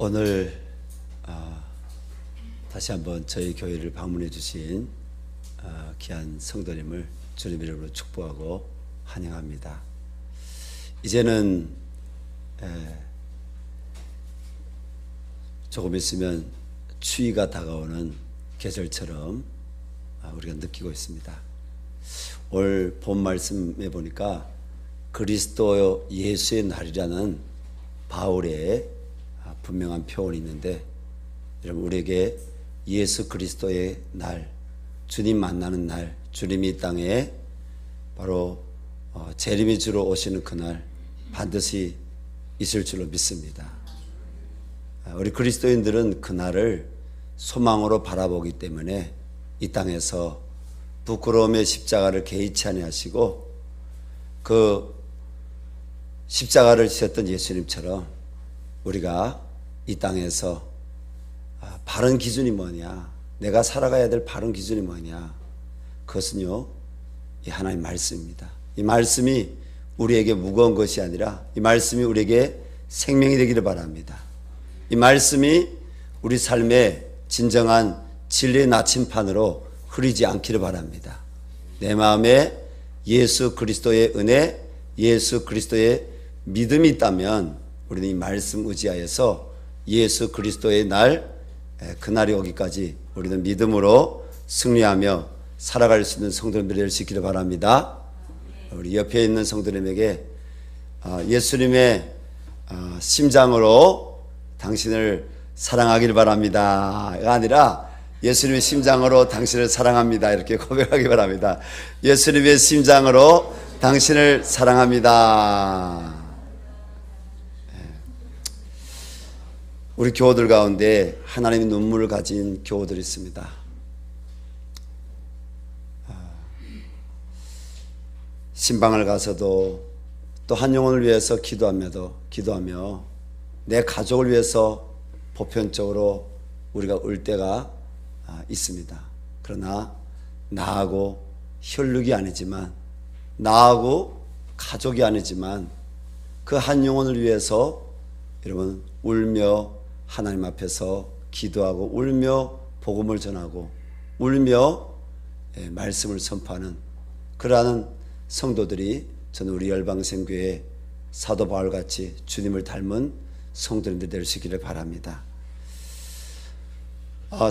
오늘 다시 한번 저희 교회를 방문해 주신 귀한 성도님을 주님 이름으로 축복하고 환영합니다. 이제는 조금 있으면 추위가 다가오는 계절처럼 우리가 느끼고 있습니다. 올 본 말씀에 보니까 그리스도 예수의 날이라는 바울의 분명한 표현이 있는데, 여러분, 우리에게 예수 그리스도의 날, 주님 만나는 날, 주님이 이 땅에 바로 재림이 주러 오시는 그날 반드시 있을 줄로 믿습니다. 우리 그리스도인들은 그날을 소망으로 바라보기 때문에 이 땅에서 부끄러움의 십자가를 개의치 아니하시고, 그 십자가를 지셨던 예수님처럼 우리가 이 땅에서 바른 기준이 뭐냐, 내가 살아가야 될 바른 기준이 뭐냐, 그것은요, 이 하나님 말씀입니다. 이 말씀이 우리에게 무거운 것이 아니라 이 말씀이 우리에게 생명이 되기를 바랍니다. 이 말씀이 우리 삶의 진정한 진리의 나침판으로 흐리지 않기를 바랍니다. 내 마음에 예수 그리스도의 은혜, 예수 그리스도의 믿음이 있다면 우리는 이 말씀 의지하여서 예수 그리스도의 날, 그날이 오기까지 우리는 믿음으로 승리하며 살아갈 수 있는 성도님들이 될 수 있기를 바랍니다. 우리 옆에 있는 성도님에게 예수님의 심장으로 당신을 사랑하길 바랍니다가 아니라 예수님의 심장으로 당신을 사랑합니다, 이렇게 고백하기 바랍니다. 예수님의 심장으로 당신을 사랑합니다. 우리 교우들 가운데 하나님의 눈물을 가진 교우들이 있습니다. 신방을 가서도 또 한 영혼을 위해서 기도하며 내 가족을 위해서 보편적으로 우리가 울 때가 있습니다. 그러나 나하고 혈육이 아니지만, 나하고 가족이 아니지만 그 한 영혼을 위해서 여러분 울며 하나님 앞에서 기도하고 울며 복음을 전하고 울며 말씀을 선포하는 그러한 성도들이, 저는 우리 열방생교회 사도 바울같이 주님을 닮은 성도님들 될 수 있기를 바랍니다.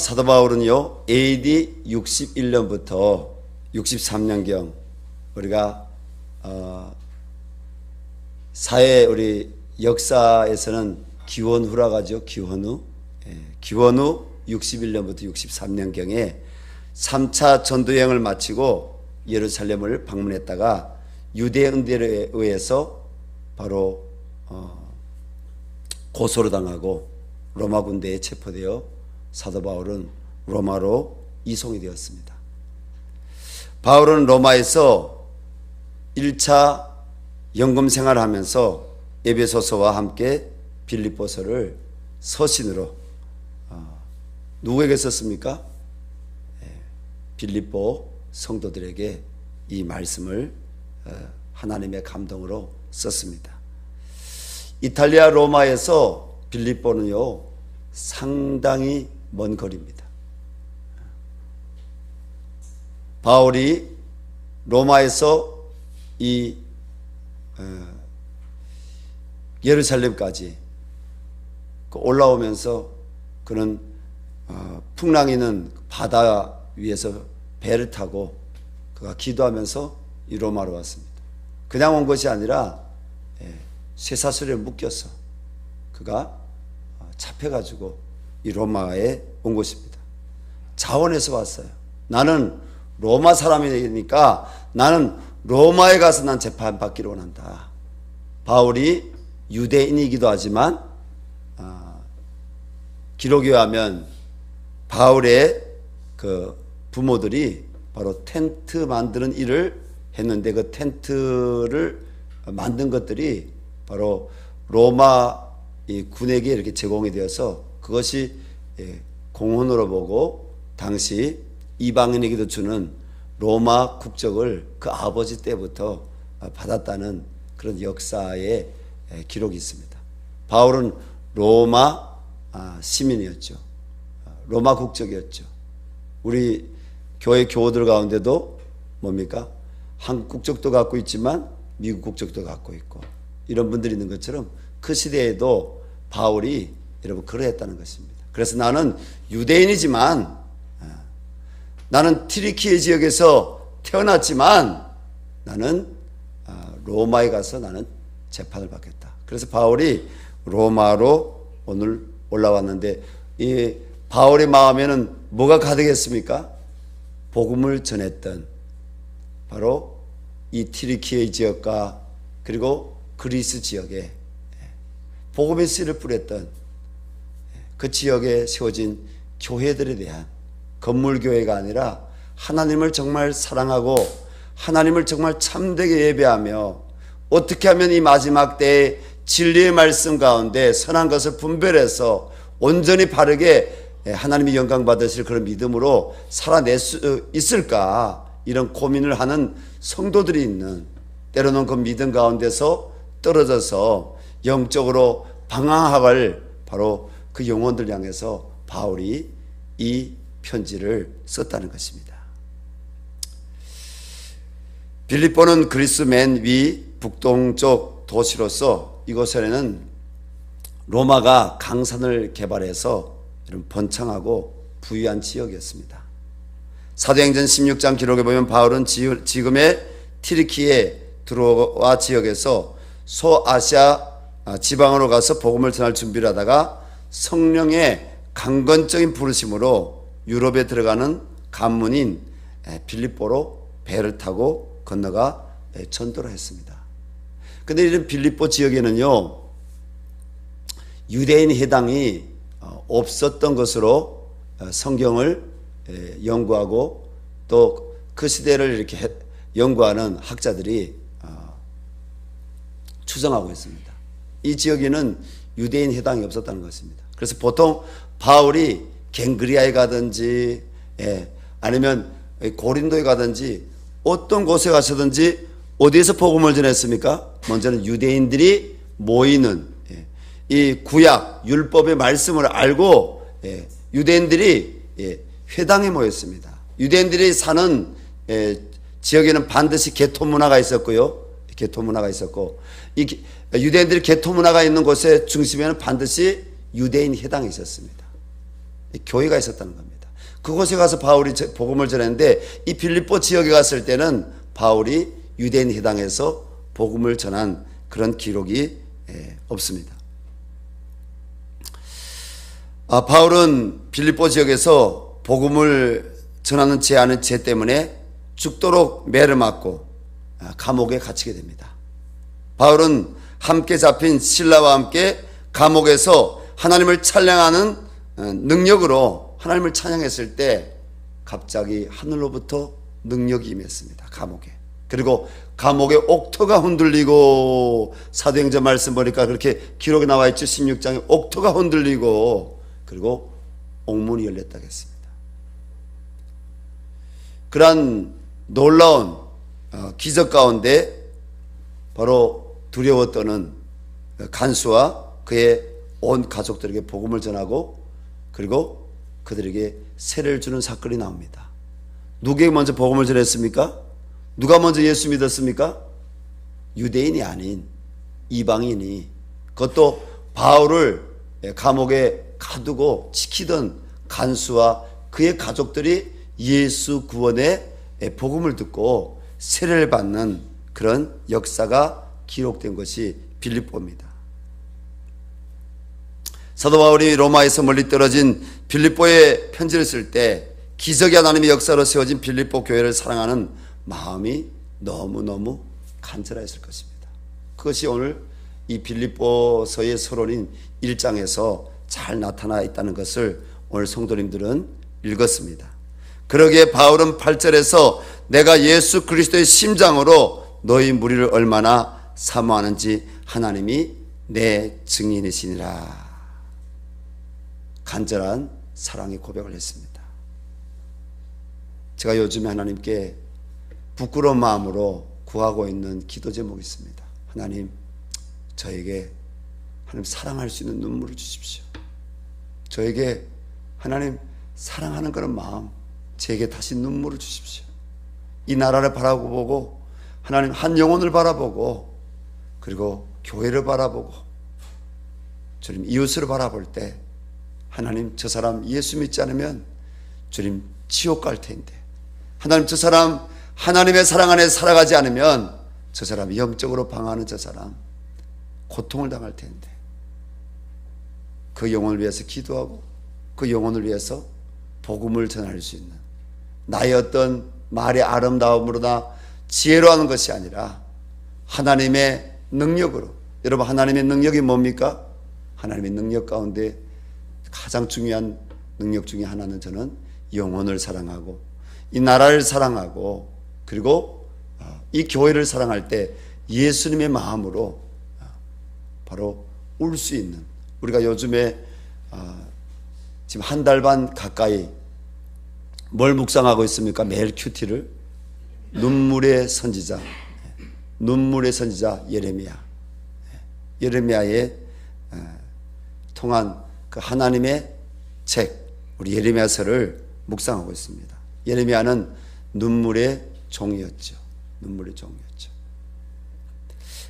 사도 바울은요, AD 61년부터 63년경 우리가 사회 우리 역사에서는 기원후라고 하죠. 기원후 61년부터 63년경에 3차 전도여행을 마치고 예루살렘을 방문했다가 유대 은대에 의해서 바로 고소를 당하고 로마 군대에 체포되어 사도 바울은 로마로 이송이 되었습니다. 바울은 로마에서 1차 연금 생활을 하면서 에베소서와 함께 빌립보서를 서신으로 누구에게 썼습니까? 빌립보 성도들에게 이 말씀을 하나님의 감동으로 썼습니다. 이탈리아 로마에서 빌립보는요, 상당히 먼 거리입니다. 바울이 로마에서 이 예루살렘까지 올라오면서 그는 풍랑이는 바다 위에서 배를 타고 그가 기도하면서 이 로마로 왔습니다. 그냥 온 것이 아니라 쇠사슬에 묶여서 그가 잡혀가지고 이 로마에 온 것입니다. 자원해서 왔어요. 나는 로마 사람이니까 나는 로마에 가서 난 재판받기를 원한다. 바울이 유대인이기도 하지만 기록에 의하면 바울의 그 부모들이 바로 텐트 만드는 일을 했는데, 그 텐트를 만든 것들이 바로 로마 이 군에게 이렇게 제공이 되어서 그것이 공헌으로 보고 당시 이방인에게도 주는 로마 국적을 그 아버지 때부터 받았다는 그런 역사의 기록이 있습니다. 바울은 로마 시민이었죠. 로마 국적이었죠. 우리 교회 교우들 가운데도 뭡니까? 한국 국적도 갖고 있지만 미국 국적도 갖고 있고 이런 분들이 있는 것처럼 그 시대에도 바울이 여러분 그러했다는 것입니다. 그래서 나는 유대인이지만 나는 튀르키예 지역에서 태어났지만 나는 로마에 가서 나는 재판을 받겠다. 그래서 바울이 로마로 오늘 올라왔는데 이 바울의 마음에는 뭐가 가득했습니까? 복음을 전했던 바로 이 튀르키예 지역과 그리고 그리스 지역에 복음의 씨를 뿌렸던 그 지역에 세워진 교회들에 대한 건물교회가 아니라 하나님을 정말 사랑하고 하나님을 정말 참되게 예배하며 어떻게 하면 이 마지막 때에 진리의 말씀 가운데 선한 것을 분별해서 온전히 바르게 하나님이 영광 받으실 그런 믿음으로 살아낼 수 있을까 이런 고민을 하는 성도들이 있는 때로는 그 믿음 가운데서 떨어져서 영적으로 방황할 바로 그 영혼들 향해서 바울이 이 편지를 썼다는 것입니다. 빌립보는 그리스 맨 위 북동쪽 도시로서 이곳에는 로마가 강산을 개발해서 번창하고 부유한 지역이었습니다. 사도행전 16장 기록에 보면 바울은 지금의 튀르키예 드로아 지역에서 소아시아 지방으로 가서 복음을 전할 준비를 하다가 성령의 강건적인 부르심으로 유럽에 들어가는 관문인 빌립보로 배를 타고 건너가 전도를 했습니다. 그런데 이런 빌립보 지역에는요 유대인 해당이 없었던 것으로 성경을 연구하고 또 그 시대를 이렇게 연구하는 학자들이 추정하고 있습니다. 이 지역에는 유대인 해당이 없었다는 것입니다. 그래서 보통 바울이 갱그리아에 가든지 아니면 고린도에 가든지 어떤 곳에 가서든지 어디에서 복음을 전했습니까? 먼저는 유대인들이 모이는 이 구약 율법의 말씀을 알고 유대인들이 회당에 모였습니다. 유대인들이 사는 지역에는 반드시 개토 문화가 있었고요. 개토 문화가 있었고 이 유대인들이 개토 문화가 있는 곳의 중심에는 반드시 유대인 회당이 있었습니다. 교회가 있었다는 겁니다. 그곳에 가서 바울이 복음을 전했는데 이 빌립보 지역에 갔을 때는 바울이 유대인 회당에서 복음을 전한 그런 기록이 없습니다. 바울은 빌립보 지역에서 복음을 전하는 제안의 죄 때문에 죽도록 매를 맞고 감옥에 갇히게 됩니다. 바울은 함께 잡힌 실라와 함께 감옥에서 하나님을 찬양하는 능력으로 하나님을 찬양했을 때 갑자기 하늘로부터 능력이 임했습니다. 감옥에. 그리고 감옥의 옥토가 흔들리고 사도행전 말씀 보니까 그렇게 기록이 나와 있죠. 16장에 옥토가 흔들리고 그리고 옥문이 열렸다고 했습니다. 그러한 놀라운 기적 가운데 바로 두려워 떠는 간수와 그의 온 가족들에게 복음을 전하고 그리고 그들에게 세례를 주는 사건이 나옵니다. 누구에게 먼저 복음을 전했습니까? 누가 먼저 예수 믿었습니까? 유대인이 아닌 이방인이, 그것도 바울을 감옥에 가두고 지키던 간수와 그의 가족들이 예수 구원의 복음을 듣고 세례를 받는 그런 역사가 기록된 것이 빌립보입니다. 사도 바울이 로마에서 멀리 떨어진 빌립보에 편지를 쓸 때 기적이 하나님의 역사로 세워진 빌립보 교회를 사랑하는 마음이 너무너무 간절했을 것입니다. 그것이 오늘 이 빌립보서의 서론인 1장에서 잘 나타나 있다는 것을 오늘 성도님들은 읽었습니다. 그러기에 바울은 8절에서 내가 예수 그리스도의 심장으로 너희 무리를 얼마나 사모하는지 하나님이 내 증인이시니라. 간절한 사랑의 고백을 했습니다. 제가 요즘에 하나님께 부끄러운 마음으로 구하고 있는 기도 제목이 있습니다. 하나님, 저에게 하나님 사랑할 수 있는 눈물을 주십시오. 저에게 하나님 사랑하는 그런 마음, 제게 다시 눈물을 주십시오. 이 나라를 바라보고 하나님 한 영혼을 바라보고 그리고 교회를 바라보고 주님 이웃을 바라볼 때 하나님 저 사람 예수 믿지 않으면 주님 지옥 갈 텐데 하나님 저 사람 하나님의 사랑 안에 살아가지 않으면 저 사람 영적으로 방황하는 저 사람 고통을 당할 텐데 그 영혼을 위해서 기도하고 그 영혼을 위해서 복음을 전할 수 있는 나의 어떤 말의 아름다움으로나 지혜로 하는 것이 아니라 하나님의 능력으로. 여러분 하나님의 능력이 뭡니까? 하나님의 능력 가운데 가장 중요한 능력 중에 하나는 저는 영혼을 사랑하고 이 나라를 사랑하고 그리고 이 교회를 사랑할 때 예수님의 마음으로 바로 울 수 있는, 우리가 요즘에 지금 한 달 반 가까이 뭘 묵상하고 있습니까? 매일 큐티를 눈물의 선지자 예레미야의 통한 그 하나님의 책 우리 예레미야서를 묵상하고 있습니다. 예레미야는 눈물의 종이었죠.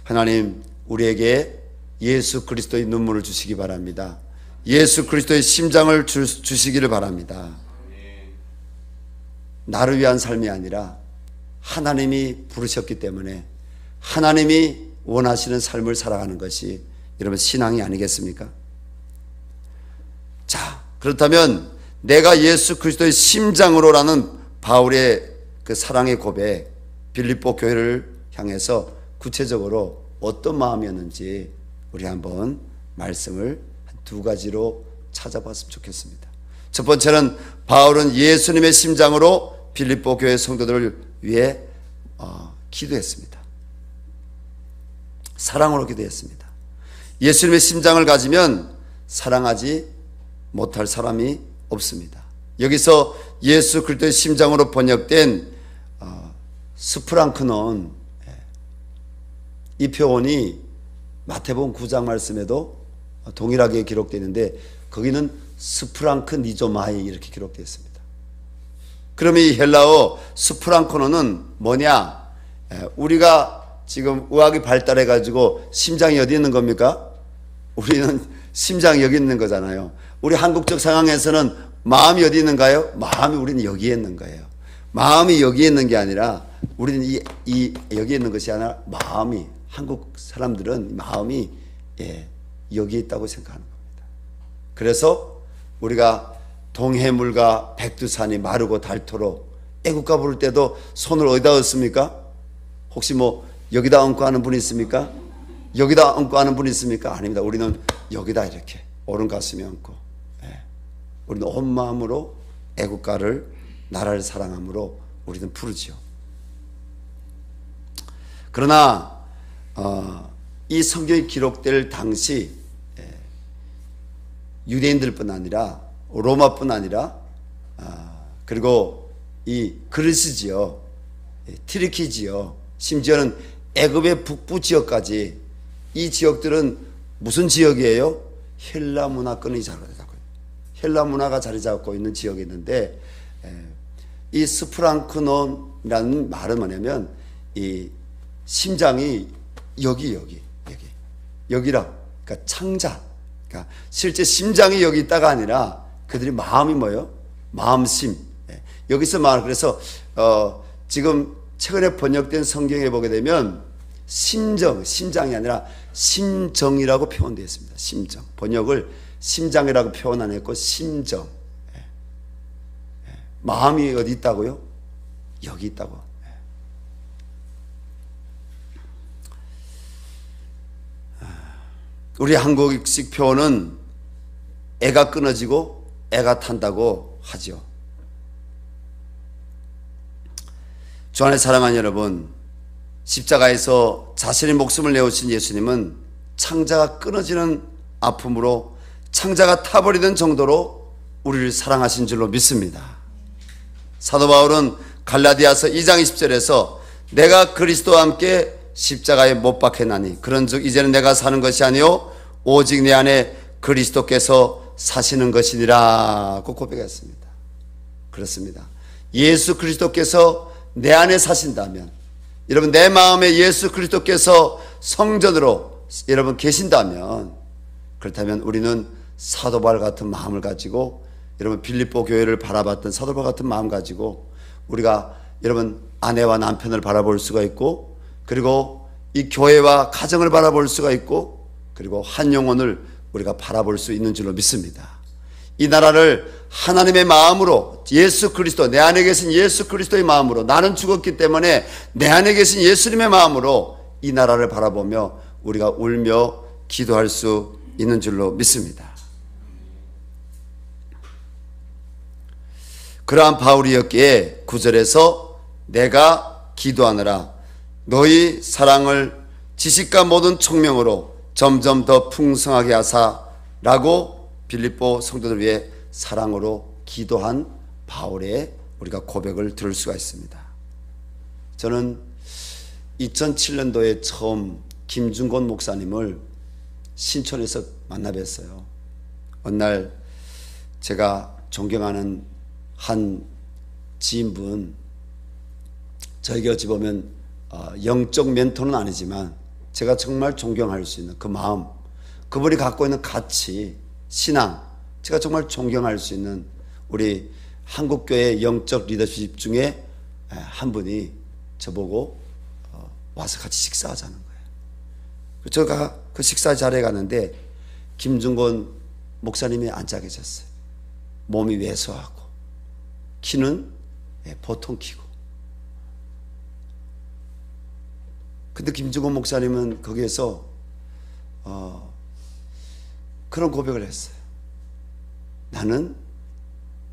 하나님 우리에게 예수 그리스도의 눈물을 주시기 바랍니다. 예수 그리스도의 심장을 주시기를 바랍니다. 나를 위한 삶이 아니라 하나님이 부르셨기 때문에 하나님이 원하시는 삶을 살아가는 것이 여러분 신앙이 아니겠습니까? 자, 그렇다면 내가 예수 그리스도의 심장으로라는 바울의 그 사랑의 고백, 빌립보 교회를 향해서 구체적으로 어떤 마음이었는지 우리 한번 말씀을 두 가지로 찾아봤으면 좋겠습니다. 첫 번째는 바울은 예수님의 심장으로 빌립보 교회 성도들을 위해 기도했습니다. 사랑으로 기도했습니다. 예수님의 심장을 가지면 사랑하지 못할 사람이 없습니다. 여기서 예수 그리스도의 심장으로 번역된 스프랑크논, 이 표현이 마태복음 9장 말씀에도 동일하게 기록되어 있는데 거기는 스프랑크니조마이 이렇게 기록되어 있습니다. 그러면 이 헬라어 스프랑크논은 뭐냐? 우리가 지금 의학이 발달해 가지고 심장이 어디 있는 겁니까? 우리는 심장이 여기 있는 거잖아요. 우리 한국적 상황에서는 마음이 어디 있는가요? 마음이 우리는 여기에 있는 거예요. 마음이 여기에 있는 게 아니라 우리는 여기에 있는 것이 아니라 마음이, 한국 사람들은 마음이 여기에 있다고 생각하는 겁니다. 그래서 우리가 동해물과 백두산이 마르고 닳도록 애국가 부를 때도 손을 어디다 얹습니까? 혹시 뭐 여기다 얹고 하는 분이 있습니까? 여기다 얹고 하는 분이 있습니까? 아닙니다. 우리는 여기다 이렇게 오른 가슴에 얹고, 우리는 온 마음으로 애국가를, 나라를 사랑함으로 우리는 부르지요. 그러나 이 성경이 기록될 당시 유대인들뿐 아니라 로마뿐 아니라 그리고 이 그리스지요, 티르키지요, 심지어는 애굽의 북부 지역까지, 이 지역들은 무슨 지역이에요? 헬라 문화권이 자리 잡고, 헬라 문화가 자리 잡고 있는 지역이 있는데, 이 스프랑크논이라는 말은 뭐냐면 이 심장이 여기라, 그러니까 창자, 그러니까 실제 심장이 여기 있다가 아니라 그들이 마음이 뭐예요? 마음심. 여기서 그래서 지금 최근에 번역된 성경에 보게 되면 심장이 아니라 심정이라고 표현되어 있습니다. 심정. 번역을 심장이라고 표현 안 했고 심정. 마음이 어디 있다고요? 여기 있다고. 우리 한국식 표현은 애가 끊어지고 애가 탄다고 하죠. 주 안에 사랑하는 여러분, 십자가에서 자신의 목숨을 내어주신 예수님은 창자가 끊어지는 아픔으로 창자가 타버리는 정도로 우리를 사랑하신 줄로 믿습니다. 사도 바울은 갈라디아서 2장 20절에서 내가 그리스도와 함께 십자가에 못 박혔나니 그런즉 이제는 내가 사는 것이 아니요 오직 내 안에 그리스도께서 사시는 것이니라고 고백했습니다. 그렇습니다. 예수 그리스도께서 내 안에 사신다면, 여러분 내 마음에 예수 그리스도께서 성전으로 여러분 계신다면, 그렇다면 우리는 사도 바울 같은 마음을 가지고, 여러분 빌립보 교회를 바라봤던 사도 바울 같은 마음 가지고 우리가 여러분 아내와 남편을 바라볼 수가 있고, 그리고 이 교회와 가정을 바라볼 수가 있고, 그리고 한 영혼을 우리가 바라볼 수 있는 줄로 믿습니다. 이 나라를 하나님의 마음으로, 예수 그리스도, 내 안에 계신 예수 그리스도의 마음으로, 나는 죽었기 때문에 내 안에 계신 예수님의 마음으로 이 나라를 바라보며 우리가 울며 기도할 수 있는 줄로 믿습니다. 그러한 바울이었기에 9절에서 내가 기도하느라 너희 사랑을 지식과 모든 총명으로 점점 더 풍성하게 하사라고 빌립보 성도들 위해 사랑으로 기도한 바울의 우리가 고백을 들을 수가 있습니다. 저는 2007년도에 처음 김중곤 목사님을 신촌에서 만나 뵀어요. 어느 날 제가 존경하는 한 지인분, 저에게 어찌 보면 영적 멘토는 아니지만 제가 정말 존경할 수 있는 그 마음, 그분이 갖고 있는 가치, 신앙, 제가 정말 존경할 수 있는 우리 한국교회 영적 리더십 중에 한 분이 저보고 와서 같이 식사하자는 거예요. 제가 그 식사 자리에 갔는데 김중곤 목사님이 앉아 계셨어요. 몸이 왜소하고 키는 보통 키고. 근데 김중곤 목사님은 거기에서 그런 고백을 했어요. 나는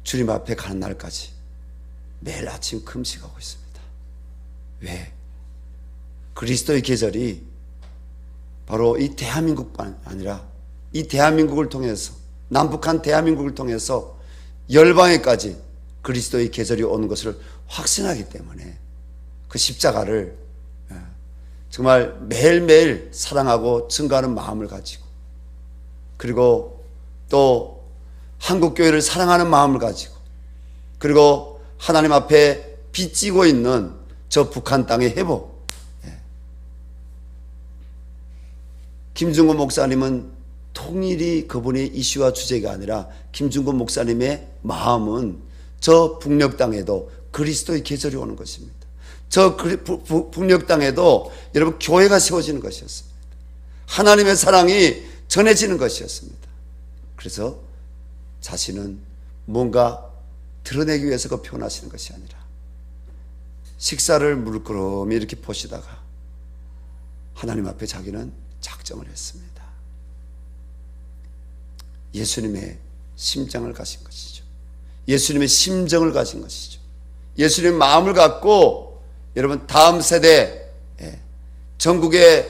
주님 앞에 가는 날까지 매일 아침 금식하고 있습니다. 왜? 그리스도의 계절이 바로 이 대한민국뿐 아니라 이 대한민국을 통해서, 남북한 대한민국을 통해서 열방에까지 그리스도의 계절이 오는 것을 확신하기 때문에 그 십자가를 정말 매일매일 사랑하고 증거하는 마음을 가지고, 그리고 또 한국교회를 사랑하는 마음을 가지고, 그리고 하나님 앞에 빚지고 있는 저 북한 땅의 회복. 김중곤 목사님은 통일이 그분의 이슈와 주제가 아니라 김중곤 목사님의 마음은 저 북녘 땅에도 그리스도의 계절이 오는 것입니다. 저 북녘 땅에도 여러분 교회가 세워지는 것이었습니다. 하나님의 사랑이 전해지는 것이었습니다. 그래서 자신은 뭔가 드러내기 위해서 그 표현하시는 것이 아니라 식사를 물끄러미 이렇게 보시다가 하나님 앞에 자기는 작정을 했습니다. 예수님의 심장을 가진 것이죠. 예수님의 심정을 가진 것이죠. 예수님의 마음을 갖고 여러분 다음 세대, 전국에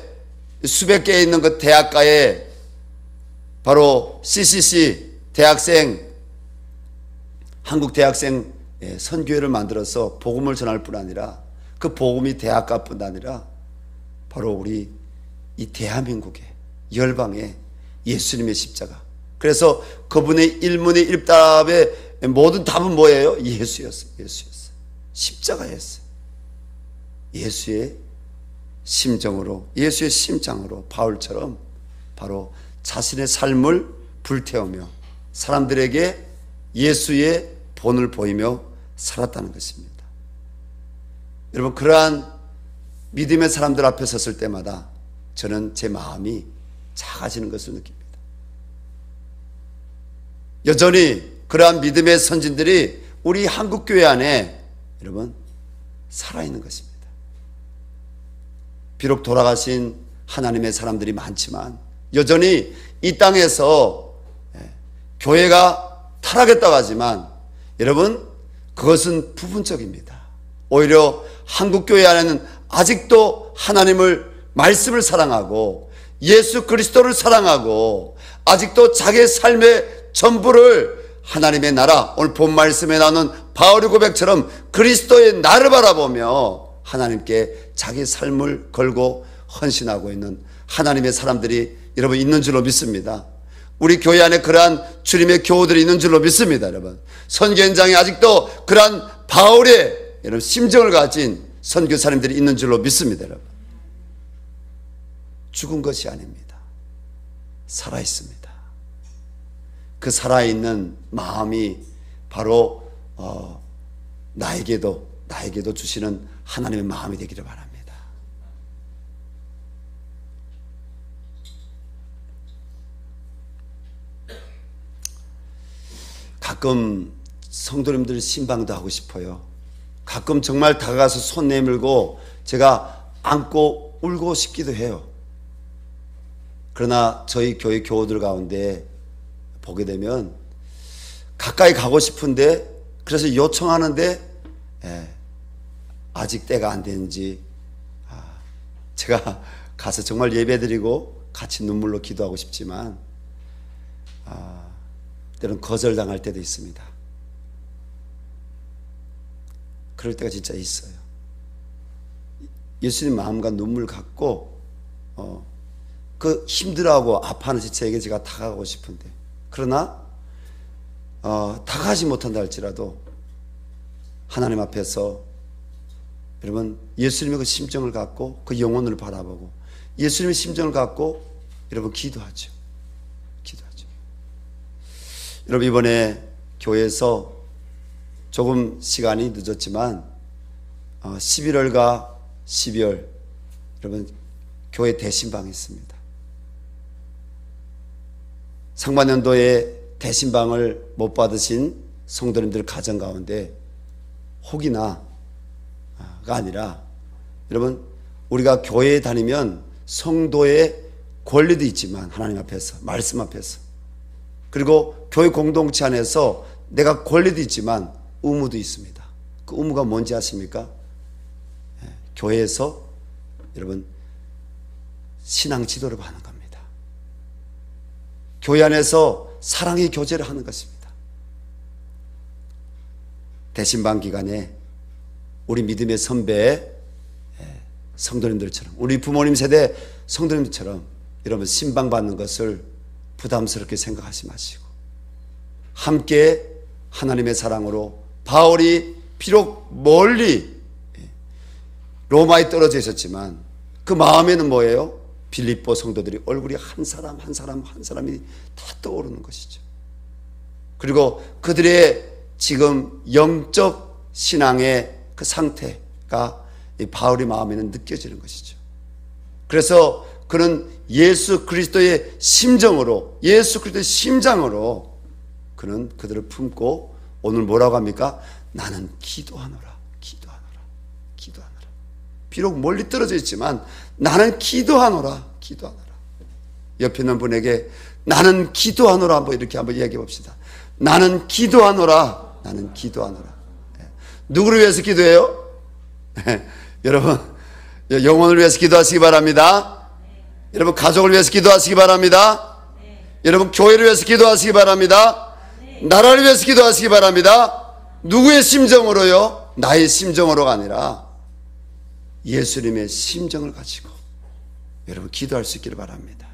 수백 개에 있는 그 대학가에 바로 CCC 대학생, 한국 대학생 선교회를 만들어서 복음을 전할 뿐 아니라 그 복음이 대학가뿐 아니라 바로 우리 이 대한민국의 열방의 예수님의 십자가. 그래서 그분의 일문의 일답의 모든 답은 뭐예요? 예수였어요. 예수였어요. 십자가였어요. 예수의 심정으로, 예수의 심장으로 바울처럼 바로 자신의 삶을 불태우며 사람들에게 예수의 본을 보이며 살았다는 것입니다. 여러분, 그러한 믿음의 사람들 앞에 섰을 때마다 저는 제 마음이 작아지는 것을 느낍니다. 여전히 그러한 믿음의 선진들이 우리 한국교회 안에 여러분 살아있는 것입니다. 비록 돌아가신 하나님의 사람들이 많지만 여전히 이 땅에서 교회가 타락했다고 하지만 여러분 그것은 부분적입니다. 오히려 한국교회 안에는 아직도 하나님을, 말씀을 사랑하고 예수 그리스도를 사랑하고 아직도 자기의 삶의 전부를 하나님의 나라, 오늘 본 말씀에 나오는 바울의 고백처럼 그리스도의 나를 바라보며 하나님께 자기 삶을 걸고 헌신하고 있는 하나님의 사람들이 여러분 있는 줄로 믿습니다. 우리 교회 안에 그러한 주님의 교우들이 있는 줄로 믿습니다. 여러분, 선교 현장에 아직도 그러한 바울의 여러분 심정을 가진 선교사님들이 있는 줄로 믿습니다. 여러분, 죽은 것이 아닙니다. 살아 있습니다. 그 살아있는 마음이 바로 나에게도 주시는 하나님의 마음이 되기를 바랍니다. 가끔 성도님들 신방도 하고 싶어요. 가끔 정말 다가가서 손 내밀고 제가 안고 울고 싶기도 해요. 그러나 저희 교회 교우들 가운데 보게 되면 가까이 가고 싶은데, 그래서 요청하는데 아직 때가 안 되는지 제가 가서 정말 예배드리고 같이 눈물로 기도하고 싶지만 때로는 거절당할 때도 있습니다. 그럴 때가 진짜 있어요. 예수님 마음과 눈물 갖고 그 힘들어하고 아파하는 지체에게 제가 다가가고 싶은데, 그러나 다가가지 못한다 할지라도 하나님 앞에서 여러분 예수님의 그 심정을 갖고 그 영혼을 바라보고 예수님의 심정을 갖고 여러분 기도하죠. 여러분, 이번에 교회에서 조금 시간이 늦었지만 11월과 12월 여러분 교회 대신방이 있습니다. 상반년도에 대신방을 못 받으신 성도님들 가정 가운데 혹이나가 아니라 여러분, 우리가 교회에 다니면 성도의 권리도 있지만 하나님 앞에서, 말씀 앞에서, 그리고 교회 공동체 안에서 내가 권리도 있지만 의무도 있습니다. 그 의무가 뭔지 아십니까? 교회에서 여러분 신앙 지도를 하는 겁니다. 교회 안에서 사랑의 교제를 하는 것입니다. 대신방 기간에 우리 믿음의 선배 성도님들처럼, 우리 부모님 세대 성도님들처럼 여러분 신방받는 것을 부담스럽게 생각하지 마시고 함께 하나님의 사랑으로, 바울이 비록 멀리 로마에 떨어져 있었지만 그 마음에는 뭐예요? 빌립보 성도들이 얼굴이 한 사람이 다 떠오르는 것이죠. 그리고 그들의 지금 영적 신앙의 그 상태가 이 바울의 마음에는 느껴지는 것이죠. 그래서 그는 예수 그리스도의 심정으로, 예수 그리스도의 심장으로 그는 그들을 품고 오늘 뭐라고 합니까? 나는 기도하노라. 비록 멀리 떨어져 있지만 나는 기도하노라. 옆에 있는 분에게 나는 기도하노라 이렇게 한번 이야기해 봅시다. 나는 기도하노라. 누구를 위해서 기도해요? 여러분, 영혼을 위해서 기도하시기 바랍니다. 여러분, 가족을 위해서 기도하시기 바랍니다. 여러분, 교회를 위해서 기도하시기 바랍니다. 나라를 위해서 기도하시기 바랍니다. 누구의 심정으로요? 나의 심정으로가 아니라 예수님의 심정을 가지고 여러분 기도할 수 있기를 바랍니다.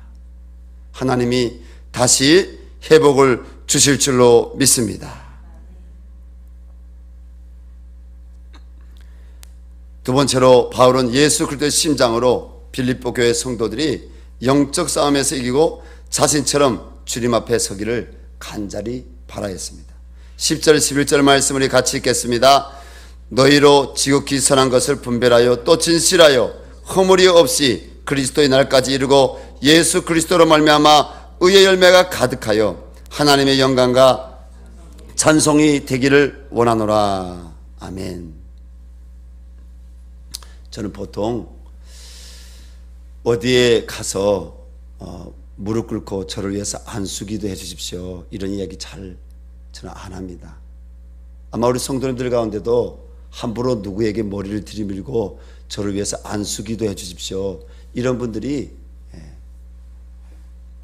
하나님이 다시 회복을 주실 줄로 믿습니다. 두 번째로 바울은 예수 그리스도의 심장으로 빌립보 교회 성도들이 영적 싸움에서 이기고 자신처럼 주님 앞에 서기를 간절히 바라였습니다. 10절 11절 말씀을 같이 읽겠습니다. 너희로 지극히 선한 것을 분별하여 또 진실하여 허물이 없이 그리스도의 날까지 이르고 예수 그리스도로 말미암아 의의 열매가 가득하여 하나님의 영광과 찬송이 되기를 원하노라. 아멘. 저는 보통 어디에 가서 무릎 꿇고 저를 위해서 안수기도 해 주십시오, 이런 이야기 잘 저는 안 합니다. 아마 우리 성도님들 가운데도 함부로 누구에게 머리를 들이밀고 저를 위해서 안수기도 해 주십시오, 이런 분들이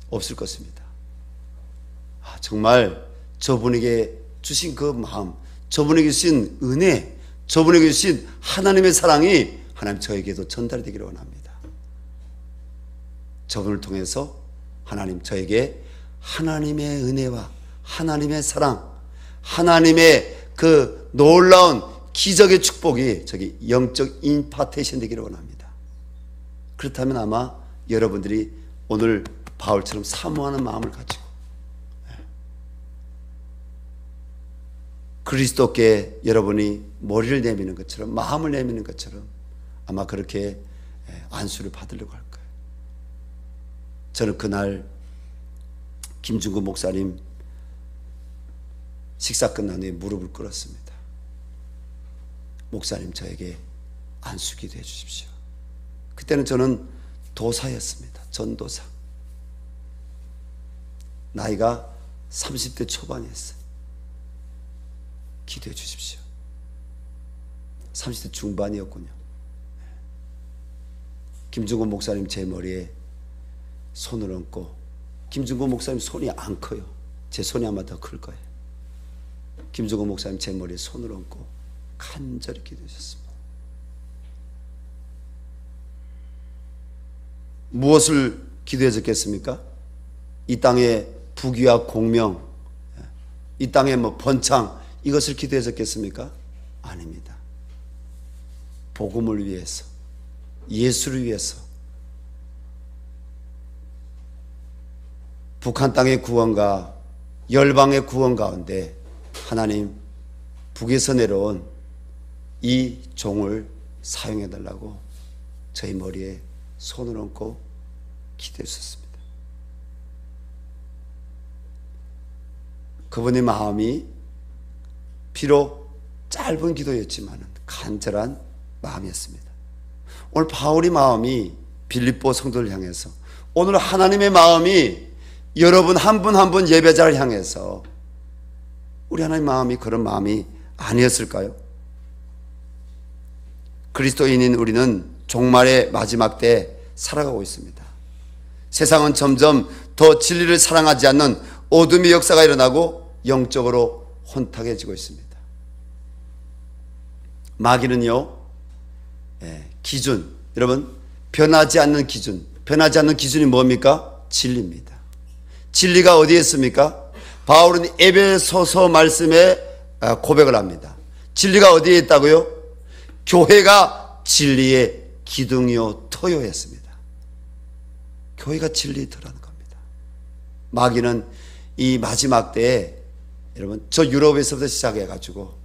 없을 것입니다. 정말 저분에게 주신 그 마음, 저분에게 주신 은혜, 저분에게 주신 하나님의 사랑이 하나님 저에게도 전달이 되기를 원합니다. 저분을 통해서 하나님 저에게 하나님의 은혜와 하나님의 사랑, 하나님의 그 놀라운 기적의 축복이 저기 영적 임파테이션 되기를 원합니다. 그렇다면 아마 여러분들이 오늘 바울처럼 사모하는 마음을 가지고 그리스도께 여러분이 머리를 내미는 것처럼, 마음을 내미는 것처럼 아마 그렇게 안수를 받으려고 할 거예요. 저는 그날 김중구 목사님 식사 끝난 후에 무릎을 꿇었습니다. 목사님, 저에게 안수 기도해 주십시오. 그때는 저는 도사였습니다. 전도사. 나이가 30대 초반이었어요. 기도해 주십시오. 30대 중반이었군요. 김중구 목사님 제 머리에 손을 얹고, 김중구 목사님 손이 안 커요. 제 손이 아마 더 클 거예요. 김중구 목사님 제 머리에 손을 얹고 간절히 기도하셨습니다. 무엇을 기도해 줬겠습니까? 이 땅의 부귀와 공명, 이 땅의 번창, 이것을 기도해 줬겠습니까? 아닙니다. 복음을 위해서, 예수를 위해서, 북한 땅의 구원과 열방의 구원 가운데 하나님, 북에서 내려온 이 종을 사용해 달라고 저희 머리에 손을 얹고 기도해 주셨습니다. 그분의 마음이 비록 짧은 기도였지만 간절한 마음이었습니다. 오늘 바울의 마음이 빌립보 성도를 향해서, 오늘 하나님의 마음이 여러분 한 분 한 분 예배자를 향해서, 우리 하나님의 마음이 그런 마음이 아니었을까요? 그리스도인인 우리는 종말의 마지막 때 살아가고 있습니다. 세상은 점점 더 진리를 사랑하지 않는 어둠의 역사가 일어나고 영적으로 혼탁해지고 있습니다. 마귀는요, 기준, 여러분, 변하지 않는 기준, 변하지 않는 기준이 뭡니까? 진리입니다. 진리가 어디에 있습니까? 바울은 에베소서 말씀에 고백을 합니다. 진리가 어디에 있다고요? 교회가 진리의 기둥이요 터요 했습니다. 교회가 진리의 터라는 겁니다. 마귀는 이 마지막 때에, 여러분, 저 유럽에서부터 시작해가지고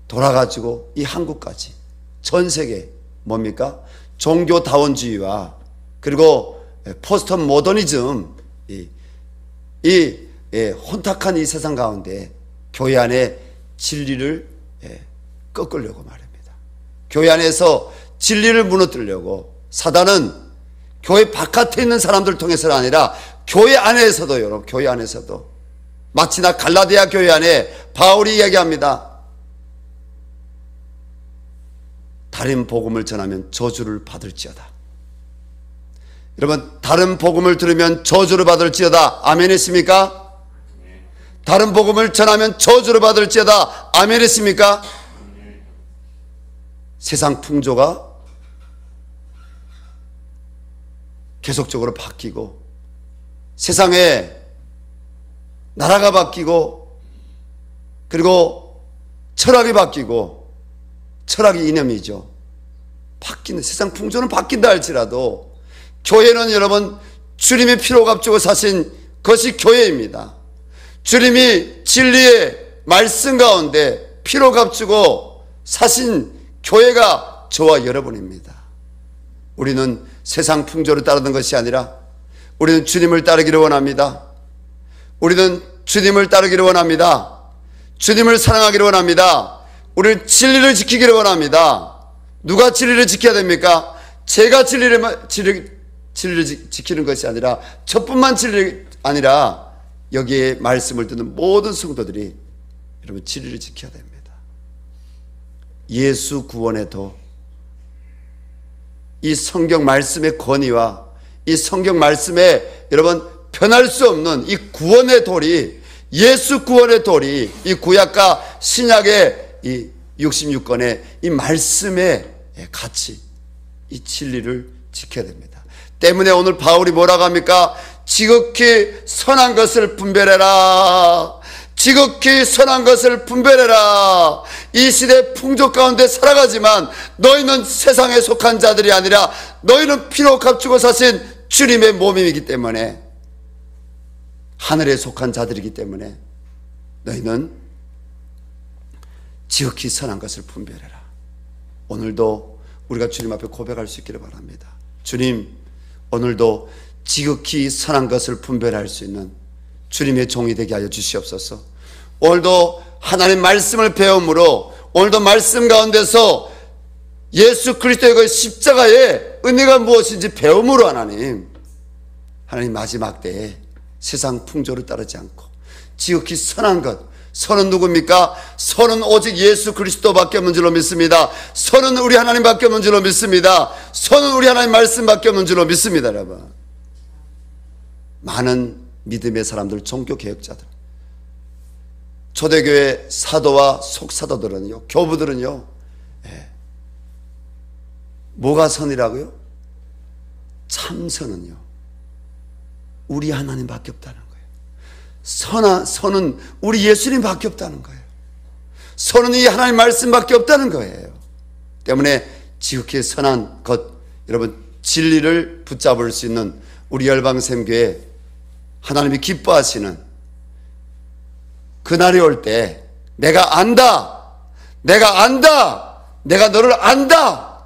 돌아가지고 이 한국까지 전 세계 뭡니까? 종교다원주의와 그리고 포스트 모더니즘, 혼탁한 이 세상 가운데 교회 안에 진리를 꺾으려고 말입니다. 교회 안에서 진리를 무너뜨리려고 사단은 교회 바깥에 있는 사람들 통해서가 아니라 교회 안에서도, 여러분, 교회 안에서도, 마치나 갈라디아 교회 안에 바울이 이야기합니다. 다른 복음을 전하면 저주를 받을지어다. 여러분, 다른 복음을 들으면 저주를 받을지어다. 아멘 했습니까? 다른 복음을 전하면 저주를 받을지어다. 아멘 했습니까? 세상 풍조가 계속적으로 바뀌고, 세상에 나라가 바뀌고, 그리고 철학이 바뀌고, 철학이 이념이죠. 바뀌는, 세상 풍조는 바뀐다 할지라도 교회는, 여러분, 주님이 피로 값주고 사신 것이 교회입니다. 주님이 진리의 말씀 가운데 피로 값주고 사신 교회가 저와 여러분입니다. 우리는 세상 풍조를 따르는 것이 아니라 우리는 주님을 따르기를 원합니다. 우리는 주님을 따르기를 원합니다. 주님을 사랑하기를 원합니다. 우리는 진리를 지키기를 원합니다. 누가 진리를 지켜야 됩니까? 제가 진리를 지키는 것이 아니라, 저뿐만 진리 아니라 여기에 말씀을 듣는 모든 성도들이 여러분 진리를 지켜야 됩니다. 예수 구원의 도, 이 성경 말씀의 권위와 이 성경 말씀에 여러분 변할 수 없는 이 구원의 돌이, 예수 구원의 돌이, 이 구약과 신약의 이 66권의 이 말씀의 가치, 이 진리를 지켜야 됩니다. 때문에 오늘 바울이 뭐라고 합니까? 지극히 선한 것을 분별해라. 지극히 선한 것을 분별해라. 이 시대 풍조 가운데 살아가지만 너희는 세상에 속한 자들이 아니라 너희는 피로 값주고 사신 주님의 몸이기 때문에, 하늘에 속한 자들이기 때문에 너희는 지극히 선한 것을 분별해라. 오늘도 우리가 주님 앞에 고백할 수 있기를 바랍니다. 주님, 오늘도 지극히 선한 것을 분별할 수 있는 주님의 종이 되게 하여 주시옵소서. 오늘도 하나님 말씀을 배움으로, 오늘도 말씀 가운데서 예수 그리스도의 그 십자가의 의미가 무엇인지 배움으로 하나님 마지막 때에 세상 풍조를 따르지 않고 지극히 선한 것, 선은 누굽니까? 선은 오직 예수 그리스도밖에 없는 줄로 믿습니다. 선은 우리 하나님밖에 없는 줄로 믿습니다. 선은 우리 하나님 말씀밖에 없는 줄로 믿습니다. 여러분, 많은 믿음의 사람들, 종교개혁자들, 초대교회 사도와 속사도들은요, 교부들은요, 뭐가 선이라고요? 참선은요, 우리 하나님밖에 없다는 거예요. 선은 우리 예수님밖에 없다는 거예요. 선은 이 하나님 말씀밖에 없다는 거예요. 때문에 지극히 선한 것, 여러분, 진리를 붙잡을 수 있는 우리 열방샘교회, 하나님이 기뻐하시는 그날이 올 때, 내가 안다, 내가 너를 안다,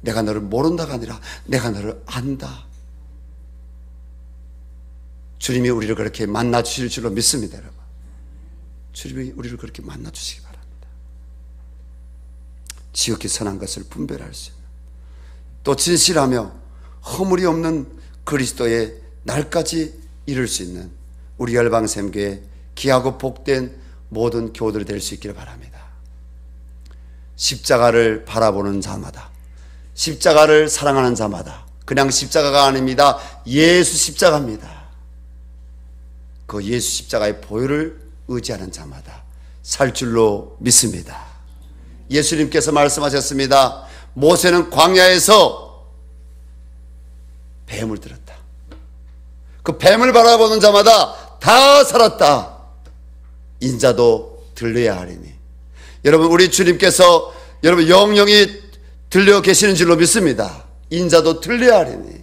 내가 너를 모른다가 아니라 내가 너를 안다. 주님이 우리를 그렇게 만나 주실 줄로 믿습니다. 여러분, 주님이 우리를 그렇게 만나 주시기 바랍니다. 지극히 선한 것을 분별할 수 있는, 또 진실하며 허물이 없는 그리스도의 날까지 이룰 수 있는 우리 열방샘교회 귀하고 복된 모든 교우들이 될 수 있기를 바랍니다. 십자가를 바라보는 자마다, 십자가를 사랑하는 자마다, 그냥 십자가가 아닙니다. 예수 십자가입니다. 그 예수 십자가의 보혈을 의지하는 자마다 살 줄로 믿습니다. 예수님께서 말씀하셨습니다. 모세는 광야에서 뱀을 들었다. 그 뱀을 바라보는 자마다 다 살았다. 인자도 들려야 하리니. 여러분, 우리 주님께서 여러분 영영이 들려 계시는 줄로 믿습니다. 인자도 들려야 하리니.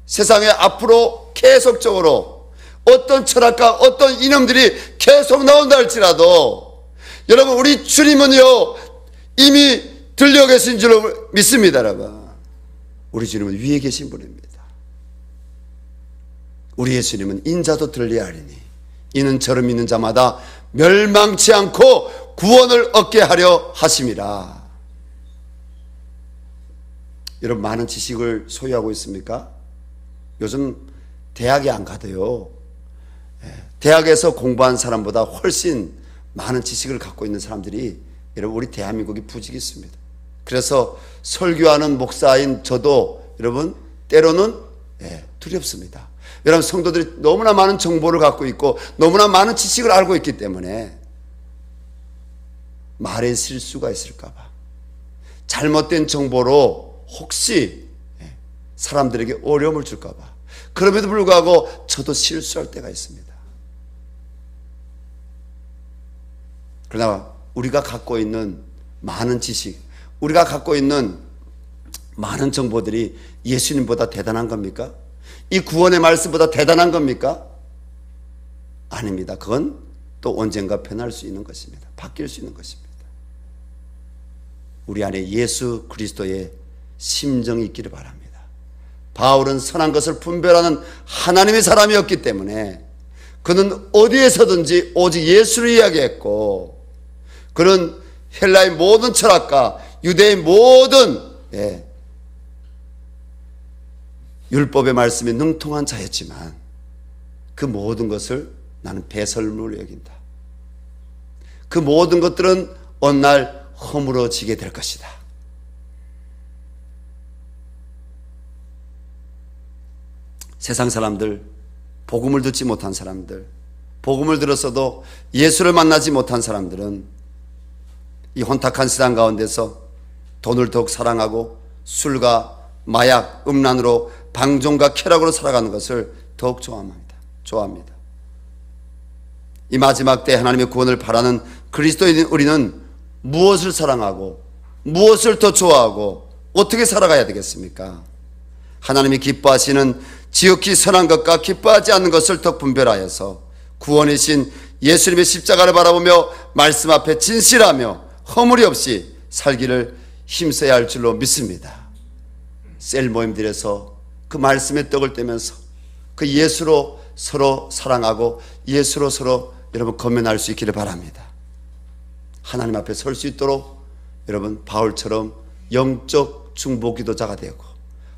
세상에 앞으로 계속적으로 어떤 철학가, 어떤 이념들이 계속 나온다 할지라도 여러분, 우리 주님은요 이미 들려 계신 줄로 믿습니다. 여러분, 우리 주님은 위에 계신 분입니다. 우리 예수님은 인자도 들려야 하리니 이는 저를 믿는 자마다 멸망치 않고 구원을 얻게 하려 하심이라. 여러분, 많은 지식을 소유하고 있습니까? 요즘 대학에 안 가도요, 대학에서 공부한 사람보다 훨씬 많은 지식을 갖고 있는 사람들이 여러분 우리 대한민국이 부지기수입니다. 그래서 설교하는 목사인 저도 여러분 때로는 두렵습니다. 여러분, 성도들이 너무나 많은 정보를 갖고 있고 너무나 많은 지식을 알고 있기 때문에 말에 실수가 있을까 봐, 잘못된 정보로 혹시 사람들에게 어려움을 줄까 봐, 그럼에도 불구하고 저도 실수할 때가 있습니다. 그러나 우리가 갖고 있는 많은 지식, 우리가 갖고 있는 많은 정보들이 예수님보다 대단한 겁니까? 이 구원의 말씀보다 대단한 겁니까? 아닙니다. 그건 또 언젠가 변할 수 있는 것입니다. 바뀔 수 있는 것입니다. 우리 안에 예수 그리스도의 심정이 있기를 바랍니다. 바울은 선한 것을 분별하는 하나님의 사람이었기 때문에 그는 어디에서든지 오직 예수를 이야기했고, 그는 헬라의 모든 철학과 유대의 모든 율법의 말씀에 능통한 자였지만 그 모든 것을 나는 배설물로 여긴다. 그 모든 것들은 어느 날 허물어지게 될 것이다. 세상 사람들, 복음을 듣지 못한 사람들, 복음을 들었어도 예수를 만나지 못한 사람들은 이 혼탁한 세상 가운데서 돈을 더욱 사랑하고 술과 마약, 음란으로 방종과 쾌락으로 살아가는 것을 더욱 좋아합니다. 이 마지막 때 하나님의 구원을 바라는 그리스도인 우리는 무엇을 사랑하고 무엇을 더 좋아하고 어떻게 살아가야 되겠습니까? 하나님이 기뻐하시는 지극히 선한 것과 기뻐하지 않는 것을 더 분별하여서 구원이신 예수님의 십자가를 바라보며 말씀 앞에 진실하며 허물이 없이 살기를 힘써야 할 줄로 믿습니다. 셀 모임들에서 그 말씀의 떡을 떼면서 그 예수로 서로 사랑하고 예수로 서로 여러분 건면할 수 있기를 바랍니다. 하나님 앞에 설 수 있도록 여러분 바울처럼 영적 중보 기도자가 되고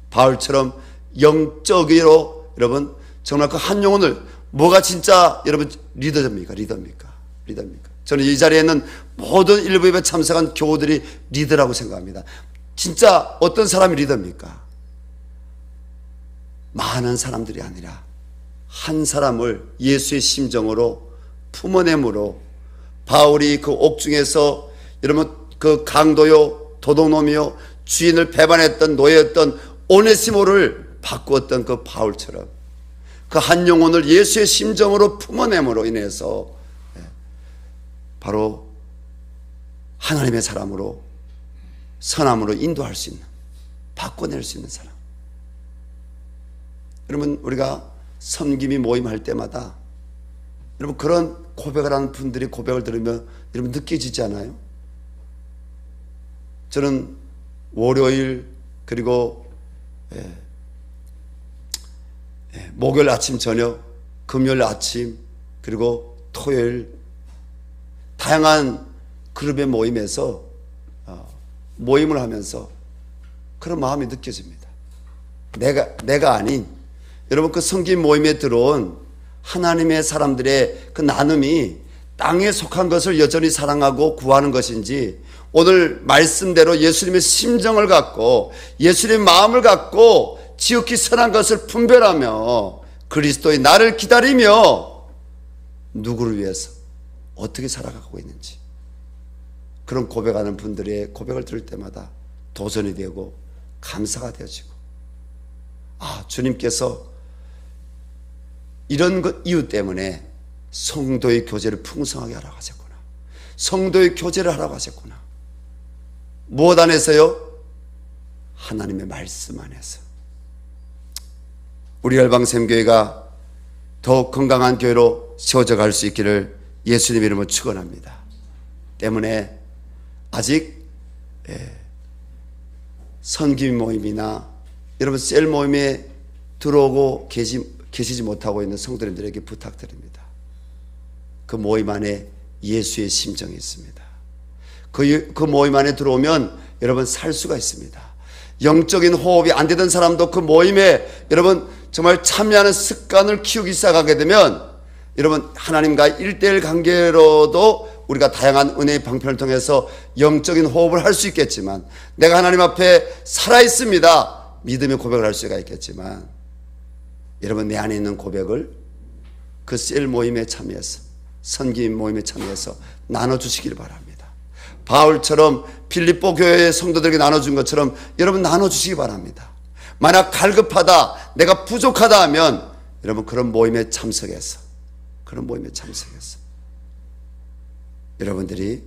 바울처럼 영적으로 여러분 정말 그 한 영혼을 뭐가 진짜 여러분 리더입니까? 저는 이 자리에 있는 모든 일부 예배 참석한 교우들이 리더라고 생각합니다. 진짜 어떤 사람이 리더입니까? 많은 사람들이 아니라 한 사람을 예수의 심정으로 품어냄으로 바울이 그 옥중에서 여러분 그 강도요 도둑놈이요 주인을 배반했던 노예였던 오네시모를 바꾸었던 그 바울처럼 그 한 영혼을 예수의 심정으로 품어냄으로 인해서 바로 하나님의 사람으로 선함으로 인도할 수 있는 바꿔낼 수 있는 사람. 여러분 우리가 섬김이 모임할 때마다 여러분 그런 고백을 하는 분들이 고백을 들으면 여러분 느껴지지 않아요? 저는 월요일 그리고 목요일 아침 저녁, 금요일 아침 그리고 토요일 다양한 그룹의 모임에서 모임을 하면서 그런 마음이 느껴집니다. 내가 아닌 여러분 그 성김 모임에 들어온 하나님의 사람들의 그 나눔이 땅에 속한 것을 여전히 사랑하고 구하는 것인지 오늘 말씀대로 예수님의 심정을 갖고 예수님의 마음을 갖고 지극히 선한 것을 분별하며 그리스도의 나를 기다리며 누구를 위해서 어떻게 살아가고 있는지 그런 고백하는 분들의 고백을 들을 때마다 도전이 되고 감사가 되어지고 주님께서 이런 것 이유 때문에 성도의 교제를 풍성하게 하라고 하셨구나. 성도의 교제를 하라고 하셨구나. 무엇 안에서요? 하나님의 말씀 안에서. 우리 열방샘교회가 더욱 건강한 교회로 세워져 갈 수 있기를 예수님 이름으로 축원합니다. 때문에 아직 선김 모임이나 여러분 셀 모임에 들어오고 계시지 못하고 있는 성도님들에게 부탁드립니다. 그 모임 안에 예수의 심정이 있습니다. 그 모임 안에 들어오면 여러분 살 수가 있습니다. 영적인 호흡이 안 되던 사람도 그 모임에 여러분 정말 참여하는 습관을 키우기 시작하게 되면 여러분 하나님과 1:1 관계로도 우리가 다양한 은혜의 방편을 통해서 영적인 호흡을 할 수 있겠지만 내가 하나님 앞에 살아있습니다. 믿음의 고백을 할 수가 있겠지만 여러분 내 안에 있는 고백을 그 셀 모임에 참여해서 선기인 모임에 참여해서 나눠주시길 바랍니다. 바울처럼 빌립보 교회의 성도들에게 나눠준 것처럼 여러분 나눠주시기 바랍니다. 만약 갈급하다 내가 부족하다 하면 여러분 그런 모임에 참석해서 여러분들이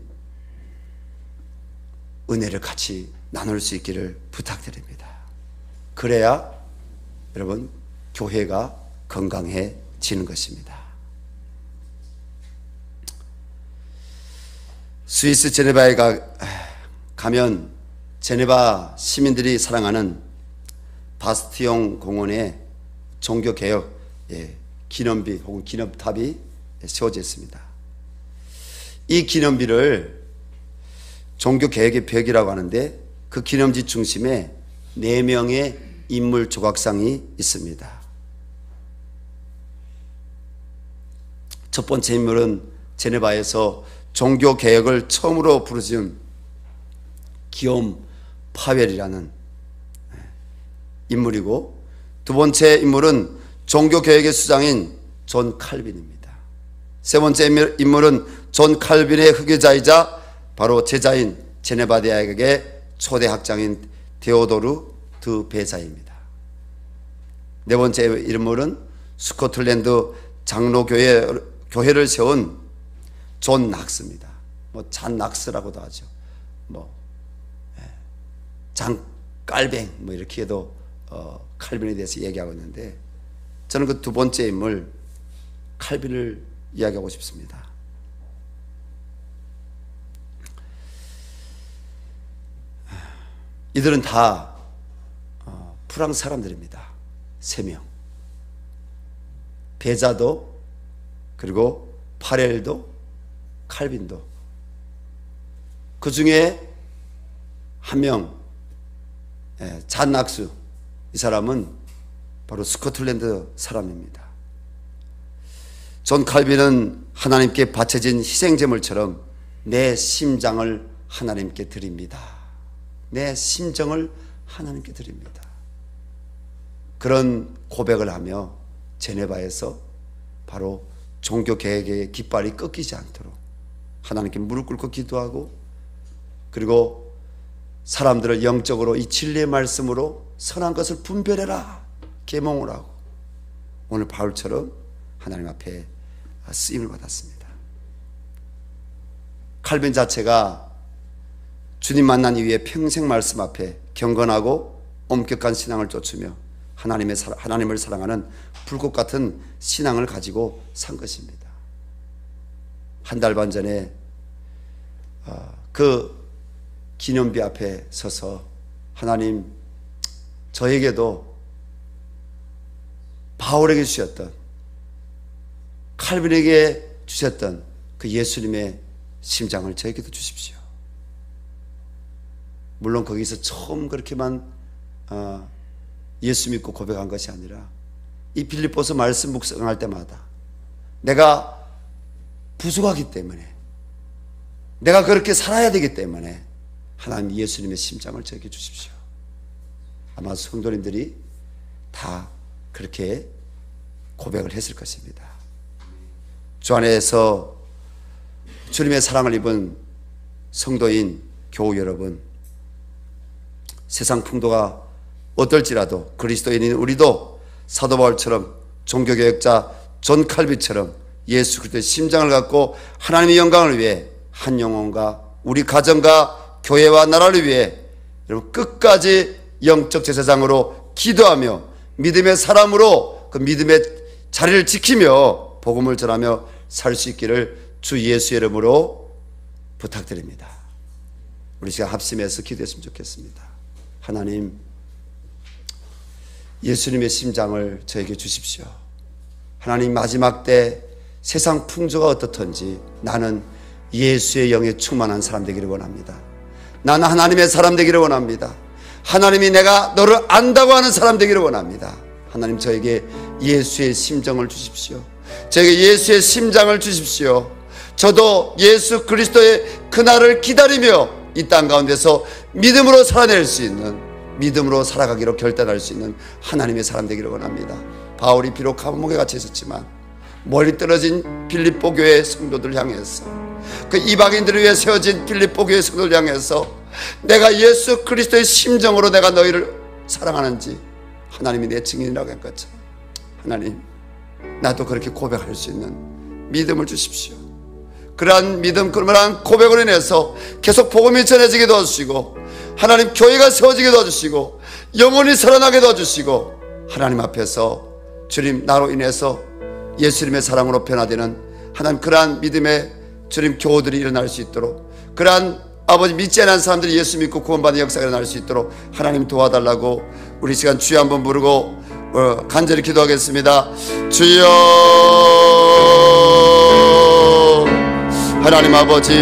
은혜를 같이 나눌 수 있기를 부탁드립니다. 그래야 여러분 교회가 건강해지는 것입니다. 스위스 제네바에 가면 제네바 시민들이 사랑하는 바스티용 공원에 종교개혁 기념비 혹은 기념탑이 세워져 있습니다. 이 기념비를 종교개혁의 벽이라고 하는데 그 기념지 중심에 4명의 인물 조각상이 있습니다. 첫 번째 인물은 제네바에서 종교개혁을 처음으로 부르짖은 기욤 파웰이라는 인물이고 두 번째 인물은 종교개혁의 수장인 존 칼빈입니다. 세 번째 인물은 존 칼빈의 후계자이자 바로 제자인 제네바 대학의 초대 학장인 데오도르 드 베자입니다. 네 번째 인물은 스코틀랜드 교회를 세운 존 낙스입니다. 잔 낙스라고도 하죠. 장깔뱅 이렇게 해도 칼빈에 대해서 얘기하고 있는데, 저는 그 두 번째 인물 칼빈을 이야기하고 싶습니다. 이들은 다 프랑스 사람들입니다. 3명. 베자도, 그리고 파렐도, 칼빈도. 그 중에 한 명, 잔 낙스, 이 사람은 바로 스코틀랜드 사람입니다. 존 칼빈은 하나님께 바쳐진 희생제물처럼 내 심장을 하나님께 드립니다. 내 심정을 하나님께 드립니다. 그런 고백을 하며 제네바에서 바로 종교개혁의 깃발이 꺾이지 않도록 하나님께 무릎 꿇고 기도하고, 그리고 사람들을 영적으로 이 진리의 말씀으로 선한 것을 분별해라 계몽을 하고, 오늘 바울처럼 하나님 앞에 쓰임을 받았습니다. 칼빈 자체가 주님 만난 이후에 평생 말씀 앞에 경건하고 엄격한 신앙을 쫓으며 하나님을 사랑하는 불꽃 같은 신앙을 가지고 산 것입니다. 한 달 반 전에 그 기념비 앞에 서서 하나님, 저에게도 바울에게 주셨던, 칼빈에게 주셨던 그 예수님의 심장을 저에게도 주십시오. 물론 거기서 처음 그렇게만 예수 믿고 고백한 것이 아니라 이 빌립보서 말씀 묵상할 때마다 내가 부족하기 때문에, 내가 그렇게 살아야 되기 때문에 하나님 예수님의 심장을 저에게 주십시오. 아마 성도님들이 다 그렇게 고백을 했을 것입니다. 주 안에서 주님의 사랑을 입은 성도인 교우 여러분, 세상 풍도가 어떨지라도 그리스도인인 우리도 사도 바울처럼, 종교개혁자 존 칼빈처럼 예수 그리스도의 심장을 갖고 하나님의 영광을 위해 한 영혼과 우리 가정과 교회와 나라를 위해 여러분 끝까지 영적 제사장으로 기도하며 믿음의 사람으로 그 믿음의 자리를 지키며 복음을 전하며 살 수 있기를 주 예수의 이름으로 부탁드립니다. 우리 시간 합심해서 기도했으면 좋겠습니다. 하나님, 예수님의 심장을 저에게 주십시오. 하나님, 마지막 때 세상 풍조가 어떻든지 나는 예수의 영에 충만한 사람 되기를 원합니다. 나는 하나님의 사람 되기를 원합니다. 하나님이 내가 너를 안다고 하는 사람 되기를 원합니다. 하나님, 저에게 예수의 심정을 주십시오. 저에게 예수의 심장을 주십시오. 저도 예수 그리스도의 그날을 기다리며 이 땅 가운데서 믿음으로 살아낼 수 있는, 믿음으로 살아가기로 결단할 수 있는 하나님의 사람 되기를 원합니다. 바울이 비록 감옥에 갇혀 있었지만 멀리 떨어진 빌립보 교회 성도들 향해서, 그 이방인들을 위해 세워진 빌립보 교회 성도들 향해서 내가 예수 그리스도의 심정으로 내가 너희를 사랑하는지 하나님이 내 증인이라고 한 것처럼 하나님, 나도 그렇게 고백할 수 있는 믿음을 주십시오. 그러한 믿음, 그러한 고백으로 인해서 계속 복음이 전해지게 도와주시고, 하나님 교회가 세워지게 도와주시고, 영혼이 살아나게 도와주시고, 하나님 앞에서 주님 나로 인해서 예수님의 사랑으로 변화되는 하나님 그러한 믿음의 주님 교우들이 일어날 수 있도록, 그러한 아버지 믿지 않는 사람들이 예수 믿고 구원받는 역사가 일어날 수 있도록 하나님 도와달라고 우리 시간 주여 한번 부르고 간절히 기도하겠습니다. 주여, 하나님 아버지,